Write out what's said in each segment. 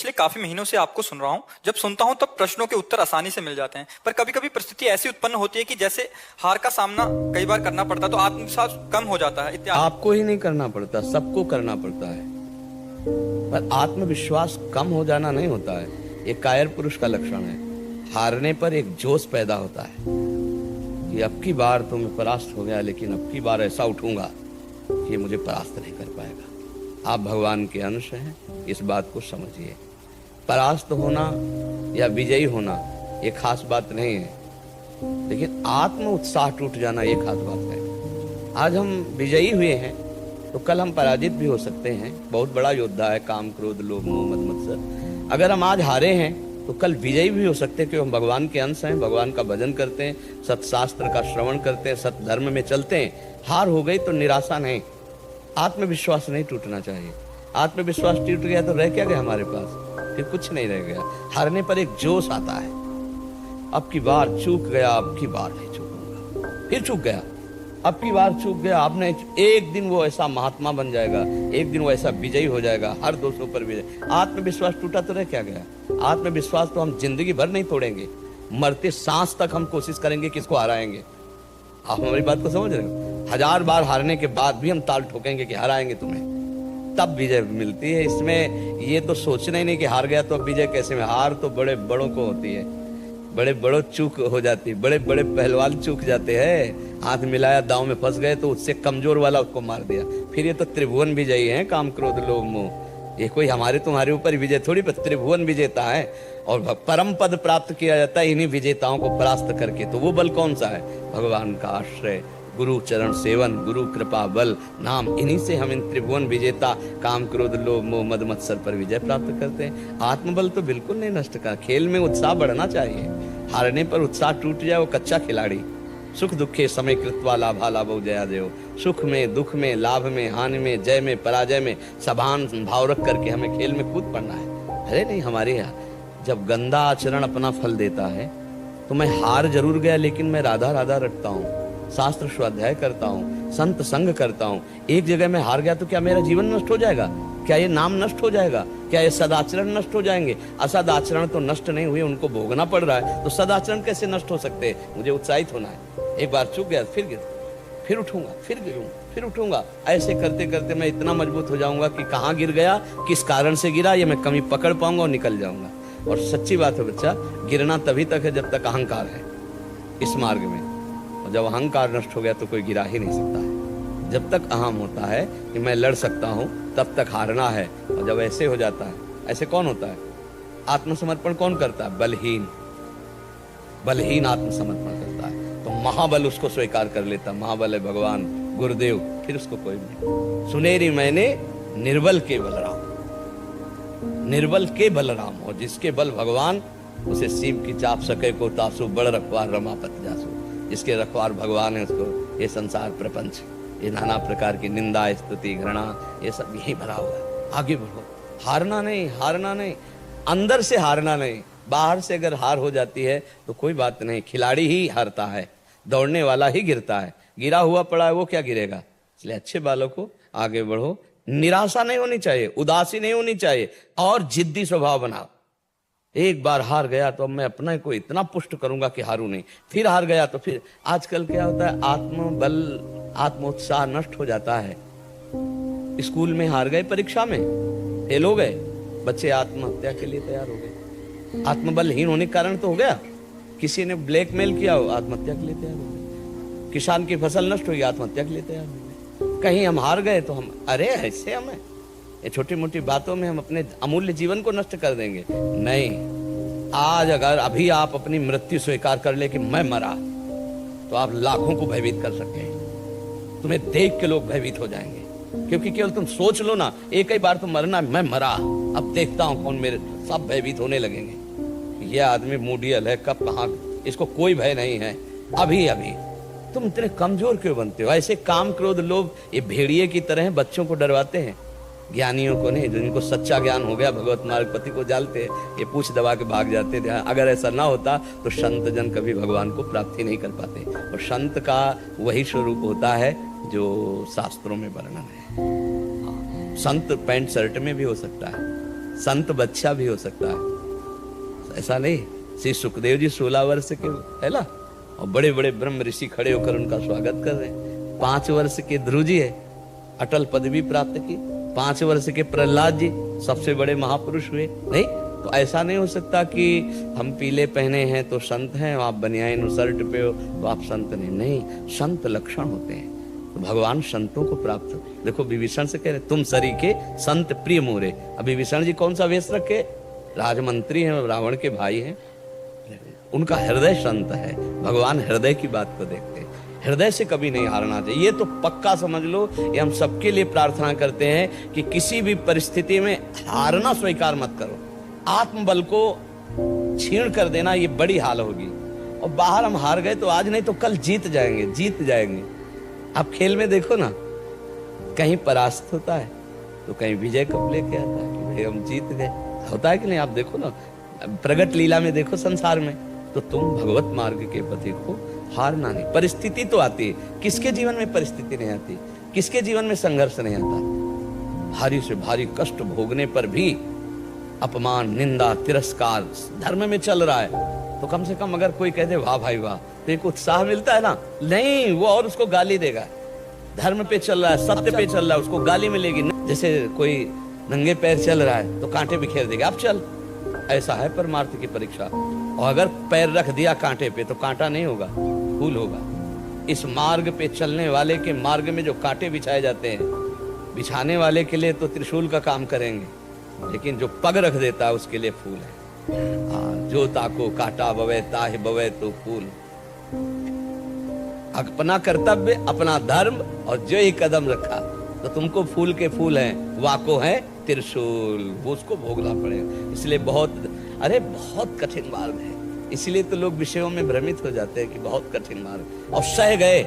पिछले काफी महीनों से आपको सुन रहा हूं। जब सुनता हूं तब प्रश्नों के उत्तर आसानी से मिल जाते हैं, पर कभी कभी परिस्थिति ऐसी उत्पन्न होती है कि जैसे हार का सामना कई बार करना पड़ता है तो आत्मविश्वास कम हो जाता है इत्यादि। आपको ही नहीं करना पड़ता, सबको करना पड़ता है। पर आत्मविश्वास कम हो जाना नहीं होता है, ये कायर पुरुष का लक्षण है। हारने पर एक जोश पैदा होता है कि अब की बार तो मैं परास्त हो गया, लेकिन अब की बार ऐसा उठूंगा कि मुझे परास्त नहीं कर पाएगा। आप भगवान के अंश हैं, इस बात को समझिए। परास्त होना या विजयी होना ये खास बात नहीं है, लेकिन आत्म उत्साह टूट जाना ये खास बात है। आज हम विजयी हुए हैं तो कल हम पराजित भी हो सकते हैं। बहुत बड़ा योद्धा है काम, क्रोध, लोभ, मोह, मद, मत्सर। अगर हम आज हारे हैं तो कल विजयी भी हो सकते हैं, क्योंकि हम भगवान के अंश हैं, भगवान का भजन करते हैं, सत्शास्त्र का श्रवण करते हैं, सत्य धर्म में चलते हैं। हार हो गई तो निराशा नहीं, आत्मविश्वास नहीं टूटना चाहिए। आत्मविश्वास टूट गया तो रह क्या गया हमारे पास? फिर कुछ नहीं रह गया। हारने पर एक जोश आता है, अब की बार चूक गया, अब की बार नहीं चूकूंगा। फिर चूक गया, अब की बार चूक गया, आपने एक दिन वो ऐसा महात्मा बन जाएगा, एक दिन वो ऐसा विजयी हो जाएगा, हर दोषों पर विजय। आत्मविश्वास टूटा तो रह क्या गया? आत्मविश्वास तो हम जिंदगी भर नहीं तोड़ेंगे, मरते सांस तक हम कोशिश करेंगे किसको हराएंगे। आप हमारी बात को समझ रहे हो? 1000 बार हारने के बाद भी हम ताल ठोकेंगे कि हराएंगे तुम्हें, तब विजय मिलती है। इसमें ये तो सोचना ही नहीं कि हार गया तो अब विजय कैसे में। हार तो बड़े बड़ों को होती है, बड़े बड़ों चूक हो जाती है, बड़े बड़े पहलवान चूक जाते हैं। हाथ मिलाया, दांव में फंस गए तो उससे कमजोर वाला उसको मार दिया। फिर ये तो त्रिभुवन विजयी हैं, काम, क्रोध, लोभ, मोह। ये कोई हमारे तुम्हारे ऊपर विजय थोड़ी, पर त्रिभुवन विजेता है और परम पद प्राप्त किया जाता है इन्हीं विजेताओं को परास्त करके। तो वो बल कौन सा है? भगवान का आश्रय, गुरु चरण सेवन, गुरु कृपा बल नाम, इन्हीं से हम इन त्रिभुवन विजेता काम, क्रोध, लोभ, मोह, मद, मत्सर पर विजय प्राप्त करते हैं। आत्मबल तो बिल्कुल नहीं नष्ट कर। खेल में उत्साह बढ़ना चाहिए। हारने पर उत्साह टूट जाए वो कच्चा खिलाड़ी। सुख दुखे समय कृत्वा लाभा लाभो जया देव। सुख में, दुख में, लाभ में, हानि में, जय में, पराजय में समान भाव रख करके हमें खेल में कूद पड़ना है। अरे नहीं, हमारे यहाँ जब गंदा आचरण अपना फल देता है तो मैं हार जरूर गया, लेकिन मैं राधा राधा रटता हूँ, शास्त्र स्वाध्याय करता हूँ, संत संग करता हूँ। एक जगह में हार गया तो क्या मेरा जीवन नष्ट हो जाएगा? क्या ये नाम नष्ट हो जाएगा? क्या ये सदाचरण नष्ट हो जाएंगे? असदाचरण तो नष्ट नहीं हुए, उनको भोगना पड़ रहा है, तो सदाचरण कैसे नष्ट हो सकते हैं? मुझे उत्साहित होना है। एक बार चूक गया फिर गिर, फिर उठूंगा, फिर गिरूंगा, फिर उठूंगा। ऐसे करते करते मैं इतना मजबूत हो जाऊंगा कि कहाँ गिर गया, किस कारण से गिरा, ये मैं कमी पकड़ पाऊंगा और निकल जाऊंगा। और सच्ची बात है बच्चा, गिरना तभी तक है जब तक अहंकार है इस मार्ग में। और जब अहंकार नष्ट हो गया तो कोई गिरा ही नहीं सकता है। जब तक अहम होता है कि मैं लड़ सकता हूं, तब तक हारना है। और जब ऐसे हो जाता है, ऐसे कौन होता है? आत्मसमर्पण कौन करता है? बलहीन। बलहीन आत्मसमर्पण करता है तो महाबल उसको स्वीकार कर लेता। महाबल है भगवान गुरुदेव, फिर उसको कोई नहीं। सुनेरी मैंने निर्बल के बलराम, निर्बल के बलराम, और जिसके बल भगवान, उसे सीप की चाप सके को तासु, बड़ रखवार रमापत जासु। जिसके रखवार भगवान है उसको ये संसार प्रपंच, ये नाना प्रकार की निंदा, स्तुति, घृणा, ये सब यही भरा हुआ है। आगे बढ़ो, हारना नहीं, हारना नहीं, अंदर से हारना नहीं। बाहर से अगर हार हो जाती है तो कोई बात नहीं, खिलाड़ी ही हारता है, दौड़ने वाला ही गिरता है। गिरा हुआ पड़ा है वो क्या गिरेगा? इसलिए अच्छे बालों को आगे बढ़ो। निराशा नहीं होनी चाहिए, उदासी नहीं होनी चाहिए, और जिद्दी स्वभाव बनाओ। एक बार हार गया तो अब मैं अपने को इतना पुष्ट करूंगा कि हारू नहीं। फिर हार गया तो फिर आजकल क्या होता है, आत्मबल, आत्मोत्साह नष्ट हो जाता है। स्कूल में हार गए, परीक्षा में फेल हो गए, बच्चे आत्महत्या के लिए तैयार हो गए। आत्मबलहीन होने के कारण तो हो गया। किसी ने ब्लैकमेल किया हो, आत्महत्या के लिए तैयार हो गए। किसान की फसल नष्ट हुई, आत्महत्या के लिए तैयार हो गए। कहीं हम हार गए तो हम, अरे ऐसे हमें ये छोटी मोटी बातों में हम अपने अमूल्य जीवन को नष्ट कर देंगे। नहीं, आज अगर अभी आप अपनी मृत्यु स्वीकार कर ले कि मैं मरा, तो आप लाखों को भयभीत कर सकते हैं। तुम्हें देख के लोग भयभीत हो जाएंगे, क्योंकि केवल तुम सोच लो ना, एक ही बार तो मरना, मैं मरा, अब देखता हूं कौन मेरे, सब भयभीत होने लगेंगे। यह आदमी मूडियल है, कब कहां, इसको कोई भय नहीं है। अभी अभी तुम इतने कमजोर क्यों बनते हो? ऐसे काम, क्रोध, लोभ ये भेड़िए की तरह बच्चों को डरवाते हैं, ज्ञानियों को नहीं। जिनको सच्चा ज्ञान हो गया, भगवत मार्ग पति को जानते हैं, ये पूछ दबा के भाग जाते थे। अगर ऐसा ना होता तो संत जन कभी भगवान को प्राप्ति नहीं कर पाते। और संत का वही स्वरूप होता है जो शास्त्रों में वर्णन है। संत पैंट शर्ट में भी हो सकता है, संत बच्चा भी हो सकता है, ऐसा नहीं। श्री सुखदेव जी 16 वर्ष के है ना, और बड़े बड़े ब्रह्म ऋषि खड़े होकर उनका स्वागत कर रहे हैं। 5 वर्ष के ध्रुव जी है, अटल पदवी प्राप्त की। 5 वर्ष के प्रहलाद जी सबसे बड़े महापुरुष हुए। नहीं तो ऐसा नहीं हो सकता कि हम पीले पहने हैं तो संत हैं, आप बनियान शर्ट पे हो तो आप संत नहीं। नहीं, संत लक्षण होते हैं, तो भगवान संतों को प्राप्त। देखो विभीषण से कह रहे तुम सरी के संत प्रिय मोरे। अब विभीषण जी कौन सा वेश रखे? राजमंत्री हैं, रावण के भाई हैं, उनका हृदय संत है। भगवान हृदय की बात को देखते हैं, हृदय से कभी नहीं हारना चाहिए। ये तो पक्का समझ लो, ये हम सबके लिए प्रार्थना करते हैं कि किसी भी परिस्थिति में हारना स्वीकार मत करो। आत्मबल को छीण कर देना ये बड़ी हाल होगी। और बाहर हम हार गए तो आज नहीं तो कल जीत जाएंगे, जीत जाएंगे। आप खेल में देखो ना, कहीं परास्त होता है तो कहीं विजय कप लेके आता है कि भाई हम जीत गए, होता है कि नहीं? आप देखो ना, प्रगट लीला में देखो संसार में, तो तुम भगवत मार्ग के पति को हारना नहीं। परिस्थिति तो आती है, किसके जीवन में परिस्थिति नहीं आती? किसके जीवन में संघर्ष नहीं आता? भारी से भारी कष्ट भोगने पर भी अपमान, निंदा, तिरस्कार धर्म में चल रहा है तो कम से कम अगर कोई कह दे वाह भाई वाह, तो एक उत्साह मिलता है ना। नहीं, वो और उसको गाली देगा। धर्म पे चल रहा है, सत्य पे चल रहा है, उसको गाली मिलेगी। जैसे कोई नंगे पैर चल रहा है तो कांटे बिखेर देगा, अब चल। ऐसा है परमार्थ की परीक्षा। और अगर पैर रख दिया कांटे पे तो कांटा नहीं होगा, फूल होगा। इस मार्ग पे चलने वाले के मार्ग में जो कांटे बिछाए जाते हैं, बिछाने वाले के लिए तो त्रिशूल का काम करेंगे, लेकिन जो पग रख देता है उसके लिए फूल है। जो ताको काटा बवे ताहि बवे तो फूल। अपना कर्तव्य, अपना धर्म, और जो ही कदम रखा तो तुमको फूल के फूल हैं, वाको है त्रिशूल, वो उसको भोगना पड़ेगा। इसलिए बहुत कठिन मार्ग है। इसलिए तो लोग विषयों में भ्रमित हो जाते हैं कि बहुत कठिन मार्ग, और सह गए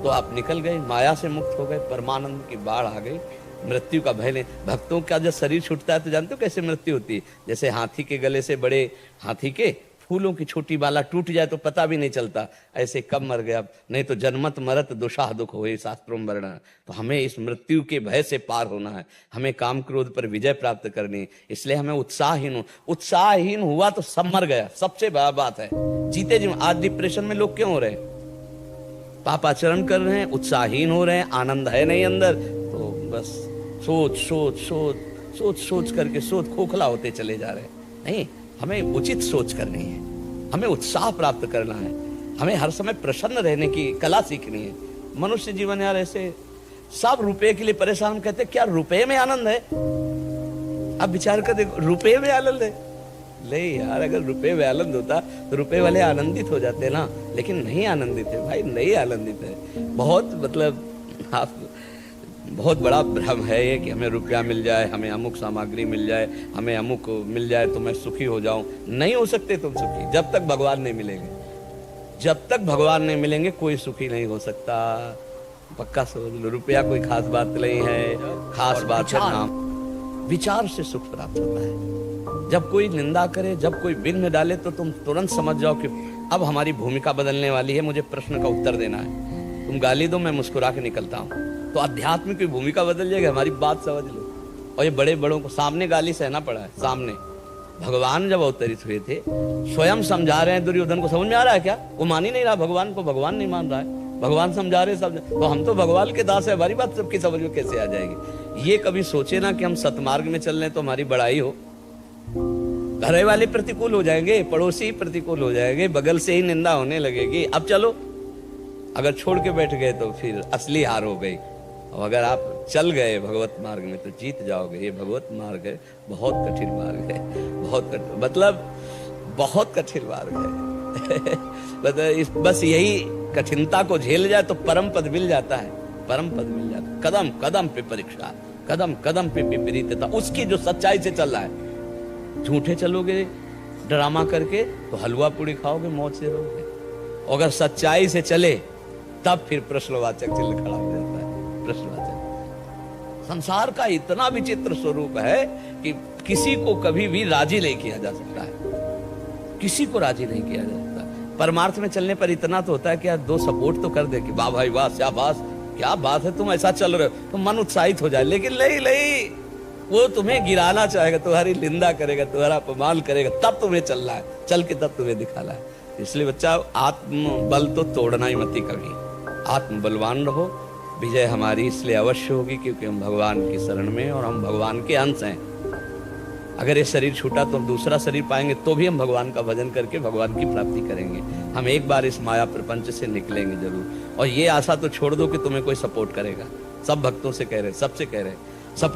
तो आप निकल गए, माया से मुक्त हो गए, परमानंद की बाढ़ आ गई, मृत्यु का भय नहीं। भक्तों का जब शरीर छूटता है तो जानते हो कैसे मृत्यु होती है? जैसे हाथी के गले से बड़े हाथी के फूलों की छोटी बाला टूट जाए तो पता भी नहीं चलता, ऐसे कब मर गया। नहीं तो जन्मत मरत दुशाह दुख होए, शास्त्रों में वर्णन। तो हमें इस मृत्यु के भय से पार होना है, हमें काम क्रोध पर विजय प्राप्त करनी है। इसलिए हमें उत्साहहीन हुआ तो सब मर गया, सबसे बड़ा बात है। जीते जी आज डिप्रेशन में लोग क्यों हो रहे हैं? पापाचरण कर रहे हैं, उत्साहहीन हो रहे हैं, आनंद है नहीं अंदर, तो बस सोच करके खोखला होते चले जा रहे हैं। नहीं, हमें उचित सोच करनी है, हमें उत्साह प्राप्त करना है, हमें हर समय प्रसन्न रहने की कला सीखनी है। मनुष्य जीवन यार ऐसे सब रुपए के लिए परेशान, कहते क्या रुपए में आनंद है? अब विचार कर देखो, रुपए में आनंद है? नहीं यार, अगर रुपए में आनंद होता तो रुपए वाले आनंदित हो जाते ना, लेकिन नहीं आनंदित है भाई, नहीं आनंदित है। बहुत बड़ा भ्रम है ये कि हमें रुपया मिल जाए, हमें अमुक सामग्री मिल जाए, हमें अमुक मिल जाए तो मैं सुखी हो जाऊं। नहीं हो सकते तुम सुखी जब तक भगवान नहीं मिलेंगे। जब तक भगवान नहीं मिलेंगे कोई सुखी नहीं हो सकता। पक्का समझ लो, रुपया कोई खास बात नहीं है, खास बात है नाम। विचार से सुख प्राप्त होता है। जब कोई निंदा करे, जब कोई विघ्न डाले, तो तुम तुरंत समझ जाओ कि अब हमारी भूमिका बदलने वाली है, मुझे प्रश्न का उत्तर देना है। तुम गाली दो, मैं मुस्कुरा के निकलता हूँ, तो आध्यात्मिक की भूमिका बदल जाएगी। हमारी बात समझ लो। और ये बड़े बड़ों को सामने गाली सहना पड़ा है। सामने भगवान जब अवतरित हुए थे, स्वयं समझा रहे हैं दुर्योधन को, समझ में आ रहा है क्या? वो मान ही नहीं रहा भगवान को, भगवान नहीं मान रहा है, भगवान समझा रहे सब। तो हम तो भगवान के दास है, हमारी बात सबकी समझ में कैसे आ जाएगी? ये कभी सोचे ना कि हम सतमार्ग में चल रहे हैं तो हमारी बड़ाई हो। घर वाले प्रतिकूल हो जाएंगे, पड़ोसी प्रतिकूल हो जाएंगे, बगल से ही निंदा होने लगेगी। अब चलो, अगर छोड़ के बैठ गए तो फिर असली हार हो गई। और अगर आप चल गए भगवत मार्ग में तो जीत जाओगे। ये भगवत मार्ग है, बहुत कठिन मार्ग है, बहुत कठिन मार्ग है। बस यही कठिनता को झेल जाए तो परम पद मिल जाता है, परम पद मिल जाता है। कदम कदम पे परीक्षा, कदम कदम पे विपरीतता, उसकी जो सच्चाई से चल रहा है। झूठे चलोगे ड्रामा करके तो हलवा पूड़ी खाओगे, मौज से रहोगे। अगर सच्चाई से चले तब फिर प्रश्नवाचक चिन्ह खड़ा हो जाता है। प्रश्नवाचक संसार का इतना विचित्र स्वरूप है कि किसी को कभी भी राजी नहीं किया जा सकता है, किसी को राजी नहीं किया जा सकता। परमार्थ में चलने पर इतना तो होता है कि यार दो सपोर्ट तो कर दे कि वाह भाई वाह, शाबाश, क्या बात है, तुम ऐसा चल रहे हो, तो मन उत्साहित हो जाए। लेकिन नहीं, वो तुम्हें गिराना चाहेगा, तुम्हारी निंदा करेगा, तुम्हारा अपमान करेगा, तब तुम्हें चलना है, चल के तब तुम्हें दिखाना है। इसलिए बच्चा, आत्म बल तो तोड़ना ही मत कभी, आत्म बलवान रहो। विजय हमारी इसलिए अवश्य होगी क्योंकि हम भगवान की शरण में और हम भगवान के अंश हैं। अगर ये शरीर छूटा तो हम दूसरा शरीर पाएंगे, तो भी हम भगवान का भजन करके भगवान की प्राप्ति करेंगे। हम एक बार इस माया प्रपंच से निकलेंगे जरूर। और ये आशा तो छोड़ दो कि तुम्हें कोई सपोर्ट करेगा। सब भक्तों से कह रहे, सबसे कह रहे, सपोर्ट